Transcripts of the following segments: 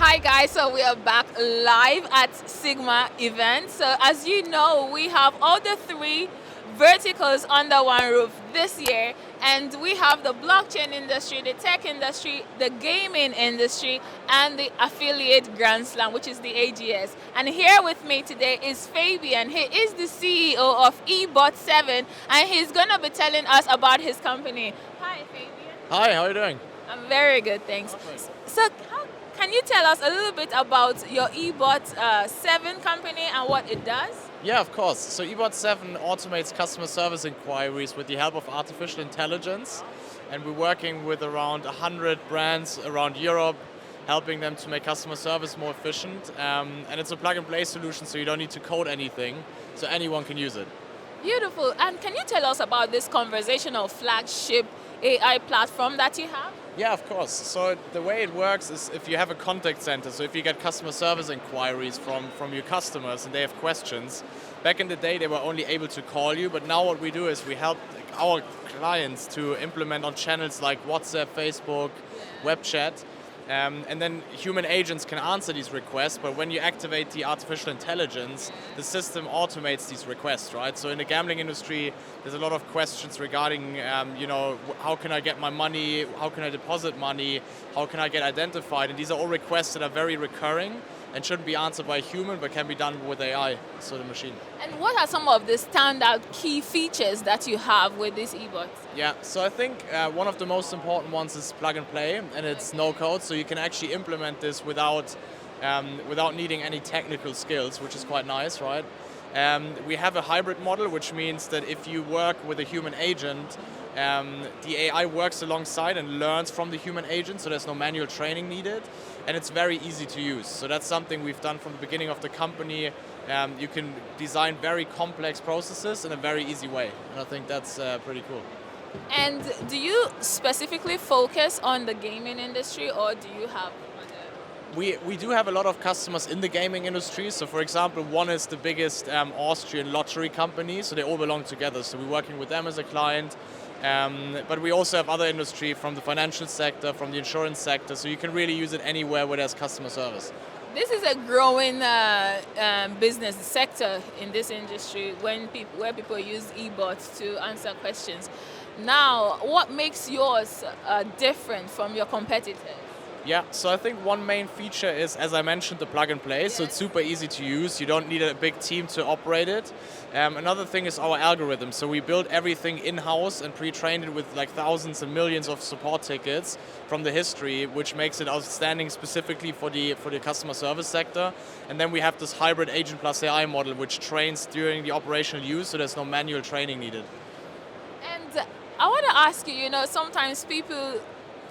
Hi guys, so we are back live at Sigma event. So as you know, we have all the three verticals under one roof this year, and we have the blockchain industry, the tech industry, the gaming industry, and the affiliate Grand Slam, which is the AGS. And here with me today is Fabian. He is the CEO of ebot7, and he's gonna be telling us about his company. Hi Fabian. Hi, how are you doing? I'm very good, thanks. Perfect. So, can you tell us a little bit about your ebot7 company and what it does? Yeah, of course. So ebot7 automates customer service inquiries with the help of artificial intelligence. And we're working with around 100 brands around Europe, helping them to make customer service more efficient. And it's a plug-and-play solution, so you don't need to code anything, so anyone can use it. Beautiful. And can you tell us about this conversational flagship AI platform that you have? Yeah, of course. So the way it works is if you have a contact center, so if you get customer service inquiries from your customers and they have questions, back in the day they were only able to call you, but now what we do is we help our clients to implement on channels like WhatsApp, Facebook, web chat, and then human agents can answer these requests, but when you activate the artificial intelligence, the system automates these requests, right? So in the gambling industry, there's a lot of questions regarding, how can I get my money? How can I deposit money? How can I get identified? And these are all requests that are very recurring and shouldn't be answered by a human, but can be done with AI, so the machine. And what are some of the standout key features that you have with this ebot? Yeah, so I think one of the most important ones is plug and play, and it's no code, so you can actually implement this without needing any technical skills, which is quite nice, right? We have a hybrid model, which means that if you work with a human agent, the AI works alongside and learns from the human agent, so there's no manual training needed, and it's very easy to use. So that's something we've done from the beginning of the company. You can design very complex processes in a very easy way, and I think that's pretty cool. And do you specifically focus on the gaming industry, or do you have other? We do have a lot of customers in the gaming industry. So for example, one is the biggest Austrian lottery company, so they all belong together. So we're working with them as a client. But we also have other industry from the financial sector, from the insurance sector, so you can really use it anywhere where there's customer service. This is a growing business sector in this industry where people use e-bots to answer questions. Now, what makes yours different from your competitors? Yeah, so I think one main feature is, as I mentioned, the plug and play. So it's super easy to use. You don't need a big team to operate it. Another thing is our algorithm. So we build everything in-house and pre-trained it with like thousands and millions of support tickets from the history, which makes it outstanding specifically for the customer service sector. And then we have this hybrid agent plus AI model, which trains during the operational use, so there's no manual training needed. And I want to ask you, sometimes people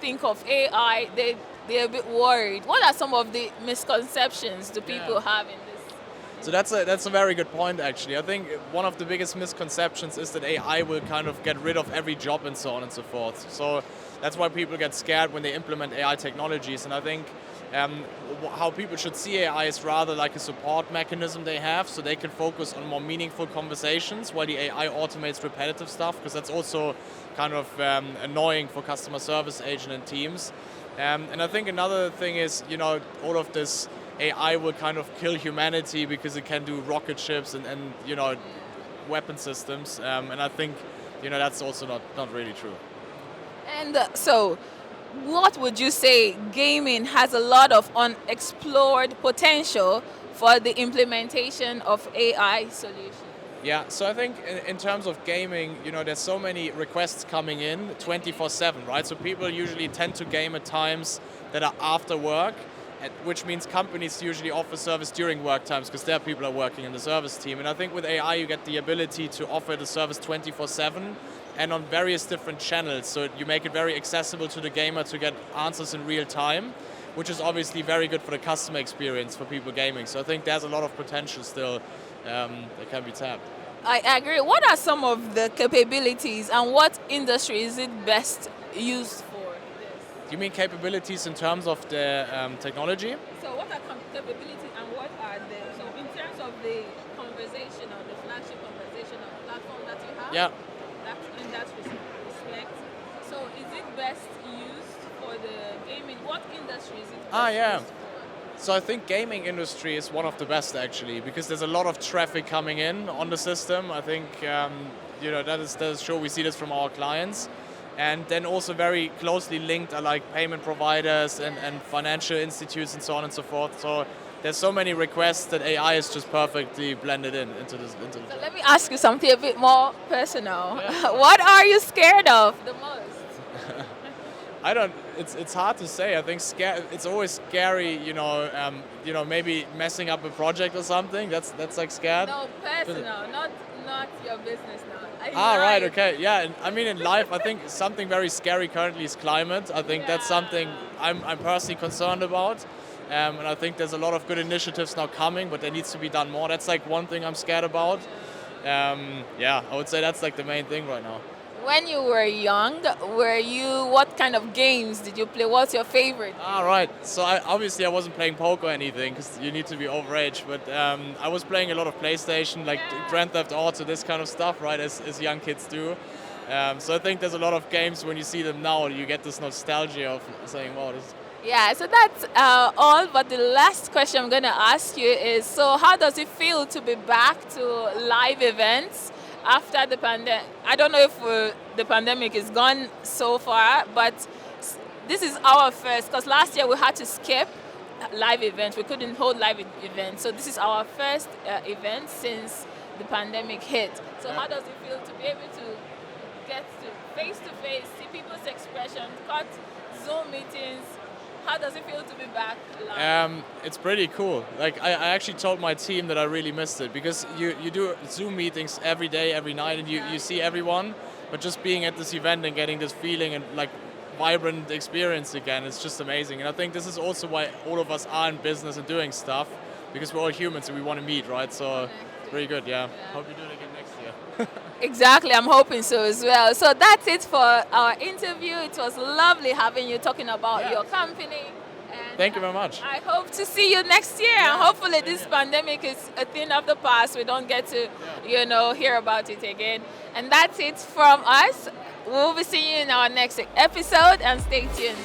think of AI, they're a bit worried. What are some of the misconceptions do people have in this? So that's a very good point, actually. I think one of the biggest misconceptions is that AI will kind of get rid of every job and so on and so forth. So that's why people get scared when they implement AI technologies. And I think how people should see AI is rather like a support mechanism they have, so they can focus on more meaningful conversations while the AI automates repetitive stuff, because that's also kind of annoying for customer service agent and teams. And I think another thing is, all of this AI will kind of kill humanity because it can do rocket ships and weapon systems. And I think, that's also not really true. And so, what would you say gaming has a lot of unexplored potential for the implementation of AI solutions? Yeah, so I think in terms of gaming, there's so many requests coming in 24/7, right? So people usually tend to game at times that are after work, which means companies usually offer service during work times because their people are working in the service team. And I think with AI, you get the ability to offer the service 24/7 and on various different channels. So you make it very accessible to the gamer to get answers in real time, which is obviously very good for the customer experience for people gaming. So I think there's a lot of potential still that can be tapped. I agree. What are some of the capabilities and what industry is it best used for this? Do you mean capabilities in terms of the technology? So what are capabilities and what are so in terms of the conversation or the flagship conversational platform that you have? Yeah. In that respect. So is it best used for the gaming? What industry is it best used for? So I think gaming industry is one of the best actually, because there's a lot of traffic coming in on the system. I think that is sure we see this from our clients, and then also very closely linked are like payment providers and financial institutes and so on and so forth. So there's so many requests that AI is just perfectly blended into this. So let me ask you something a bit more personal. Yeah. What are you scared of the most? I don't. It's hard to say. I think it's always scary. Maybe messing up a project or something. That's like scared. No, personal, not your business now. Right. Okay. Yeah. And I mean, in life, I think something very scary currently is climate. I think that's something I'm personally concerned about. And I think there's a lot of good initiatives now coming, but there needs to be done more. That's like one thing I'm scared about. I would say that's like the main thing right now. When you were young, what kind of games did you play? What's your favorite? Right. So I wasn't playing poker or anything because you need to be overage. But I was playing a lot of PlayStation, like Grand Theft Auto, this kind of stuff, right, as young kids do. So I think there's a lot of games when you see them now, you get this nostalgia of saying, wow, this. Yeah, so that's all. But the last question I'm going to ask you is, so how does it feel to be back to live events after the pandemic? I don't know if the pandemic is gone so far, but this is our first, because last year we had to skip live events. We couldn't hold live events. So this is our first event since the pandemic hit. So how does it feel to be able to get to face-to-face, see people's expression, cut Zoom meetings? How does it feel to be back live? It's pretty cool. Like I actually told my team that I really missed it, because you do Zoom meetings every day, every night, and you see everyone, but just being at this event and getting this feeling and like vibrant experience again, it's just amazing. And I think this is also why all of us are in business and doing stuff, because we're all humans and we want to meet, right? So it's pretty good, yeah. Hope you do it again next year. Exactly, I'm hoping so as well. So that's it for our interview. It was lovely having you talking about your company. And thank you very much. I hope to see you next year. And hopefully this pandemic is a thing of the past. We don't get to, hear about it again. And that's it from us. We'll be seeing you in our next episode, and stay tuned.